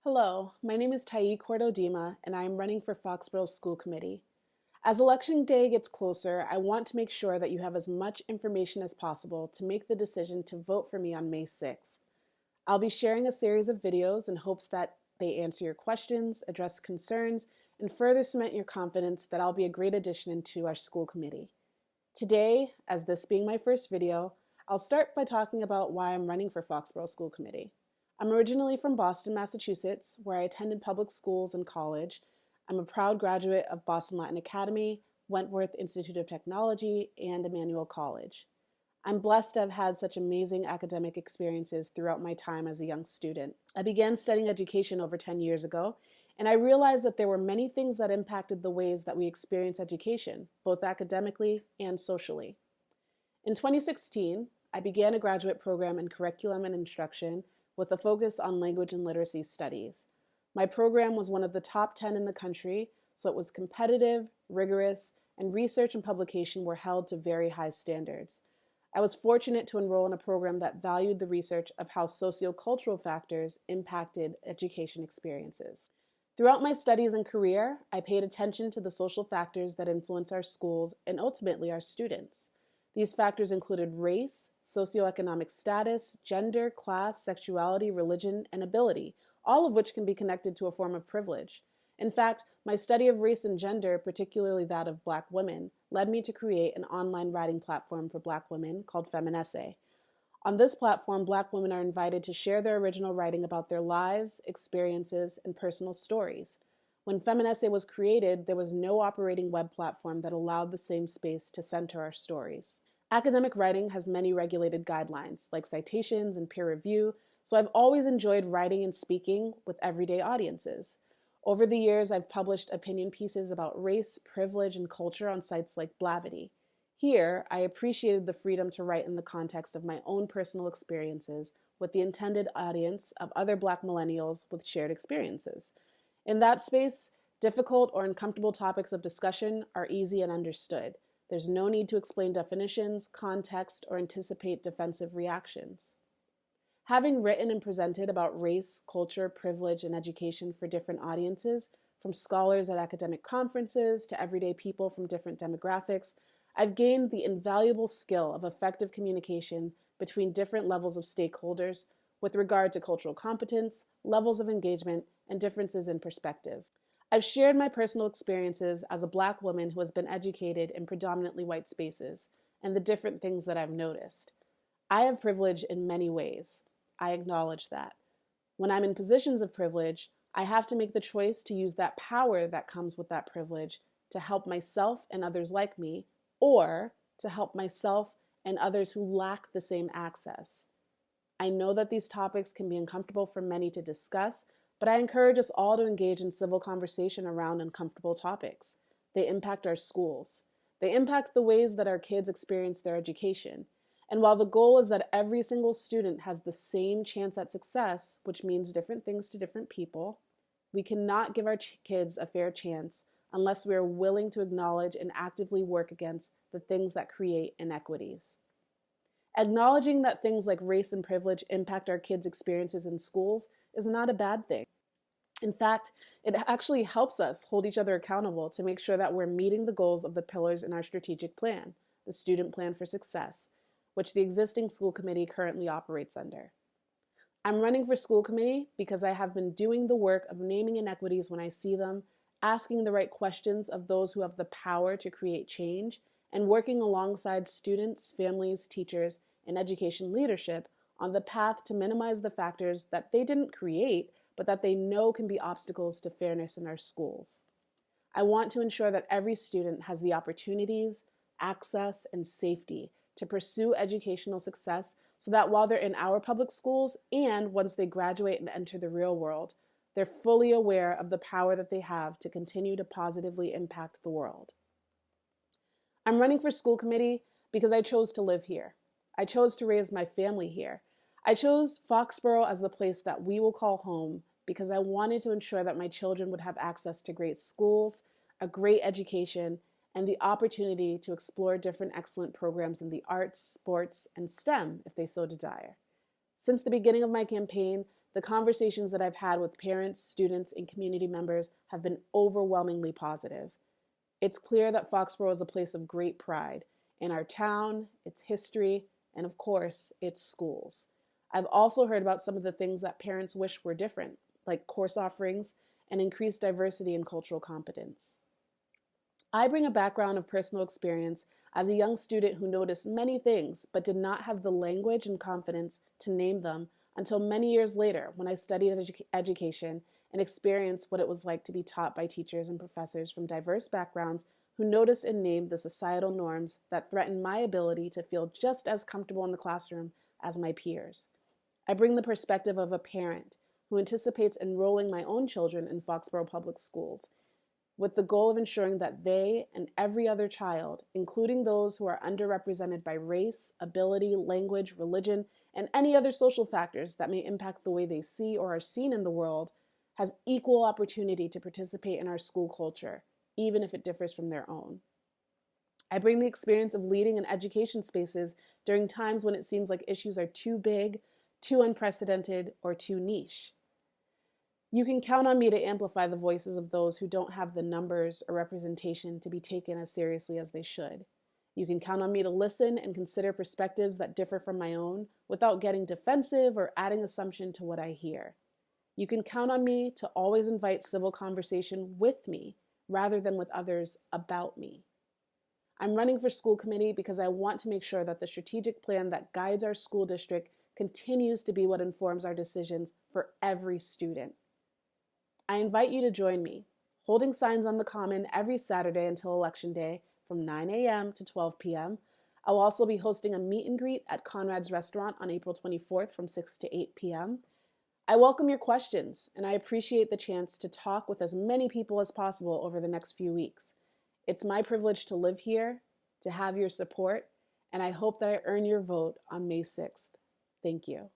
Hello, my name is Tiye Cort Odima, and I am running for Foxborough School Committee. As Election Day gets closer, I want to make sure that you have as much information as possible to make the decision to vote for me on May 6th. I'll be sharing a series of videos in hopes that they answer your questions, address concerns, and further cement your confidence that I'll be a great addition to our school committee. Today, as this being my first video, I'll start by talking about why I'm running for Foxborough School Committee. I'm originally from Boston, Massachusetts, where I attended public schools and college. I'm a proud graduate of Boston Latin Academy, Wentworth Institute of Technology, and Emmanuel College. I'm blessed to have had such amazing academic experiences throughout my time as a young student. I began studying education over 10 years ago, and I realized that there were many things that impacted the ways that we experience education, both academically and socially. In 2016, I began a graduate program in curriculum and instruction with a focus on language and literacy studies. My program was one of the top 10 in the country, so it was competitive, rigorous, and research and publication were held to very high standards. I was fortunate to enroll in a program that valued the research of how sociocultural factors impacted education experiences. Throughout my studies and career, I paid attention to the social factors that influence our schools and ultimately our students. These factors included race, socioeconomic status, gender, class, sexuality, religion, and ability, all of which can be connected to a form of privilege. In fact, my study of race and gender, particularly that of Black women, led me to create an online writing platform for Black women called Feminesse. On this platform, Black women are invited to share their original writing about their lives, experiences, and personal stories. When Feminesse was created, there was no operating web platform that allowed the same space to center our stories. Academic writing has many regulated guidelines, like citations and peer review, so I've always enjoyed writing and speaking with everyday audiences. Over the years, I've published opinion pieces about race, privilege, and culture on sites like Blavity. Here, I appreciated the freedom to write in the context of my own personal experiences with the intended audience of other Black millennials with shared experiences. In that space, difficult or uncomfortable topics of discussion are easy and understood. There's no need to explain definitions, context, or anticipate defensive reactions. Having written and presented about race, culture, privilege, and education for different audiences, from scholars at academic conferences to everyday people from different demographics, I've gained the invaluable skill of effective communication between different levels of stakeholders with regard to cultural competence, levels of engagement, and differences in perspective. I've shared my personal experiences as a Black woman who has been educated in predominantly white spaces and the different things that I've noticed. I have privilege in many ways. I acknowledge that. When I'm in positions of privilege, I have to make the choice to use that power that comes with that privilege to help myself and others like me, or to help myself and others who lack the same access. I know that these topics can be uncomfortable for many to discuss, but I encourage us all to engage in civil conversation around uncomfortable topics. They impact our schools. They impact the ways that our kids experience their education. And while the goal is that every single student has the same chance at success, which means different things to different people, we cannot give our kids a fair chance unless we are willing to acknowledge and actively work against the things that create inequities. Acknowledging that things like race and privilege impact our kids' experiences in schools is not a bad thing. In fact, it actually helps us hold each other accountable to make sure that we're meeting the goals of the pillars in our strategic plan, the Student Plan for Success, which the existing school committee currently operates under. I'm running for school committee because I have been doing the work of naming inequities when I see them, asking the right questions of those who have the power to create change, and working alongside students, families, teachers, and education leadership on the path to minimize the factors that they didn't create, but that they know can be obstacles to fairness in our schools. I want to ensure that every student has the opportunities, access, and safety to pursue educational success so that while they're in our public schools and once they graduate and enter the real world, they're fully aware of the power that they have to continue to positively impact the world. I'm running for school committee because I chose to live here. I chose to raise my family here. I chose Foxborough as the place that we will call home because I wanted to ensure that my children would have access to great schools, a great education, and the opportunity to explore different excellent programs in the arts, sports, and STEM if they so desire. Since the beginning of my campaign, the conversations that I've had with parents, students, and community members have been overwhelmingly positive. It's clear that Foxborough is a place of great pride in our town, its history, and of course, its schools. I've also heard about some of the things that parents wish were different, like course offerings and increased diversity and cultural competence. I bring a background of personal experience as a young student who noticed many things but did not have the language and confidence to name them until many years later when I studied education and experienced what it was like to be taught by teachers and professors from diverse backgrounds who noticed and named the societal norms that threaten my ability to feel just as comfortable in the classroom as my peers. I bring the perspective of a parent who anticipates enrolling my own children in Foxborough Public Schools with the goal of ensuring that they and every other child, including those who are underrepresented by race, ability, language, religion, and any other social factors that may impact the way they see or are seen in the world, has equal opportunity to participate in our school culture, even if it differs from their own. I bring the experience of leading in education spaces during times when it seems like issues are too big, too unprecedented, or too niche. You can count on me to amplify the voices of those who don't have the numbers or representation to be taken as seriously as they should. You can count on me to listen and consider perspectives that differ from my own without getting defensive or adding assumption to what I hear. You can count on me to always invite civil conversation with me rather than with others about me. I'm running for school committee because I want to make sure that the strategic plan that guides our school district continues to be what informs our decisions for every student. I invite you to join me, holding signs on the Common every Saturday until Election Day from 9 a.m. to 12 p.m. I'll also be hosting a meet and greet at Conrad's Restaurant on April 24th from 6 to 8 p.m. I welcome your questions, and I appreciate the chance to talk with as many people as possible over the next few weeks. It's my privilege to live here, to have your support, and I hope that I earn your vote on May 6th. Thank you.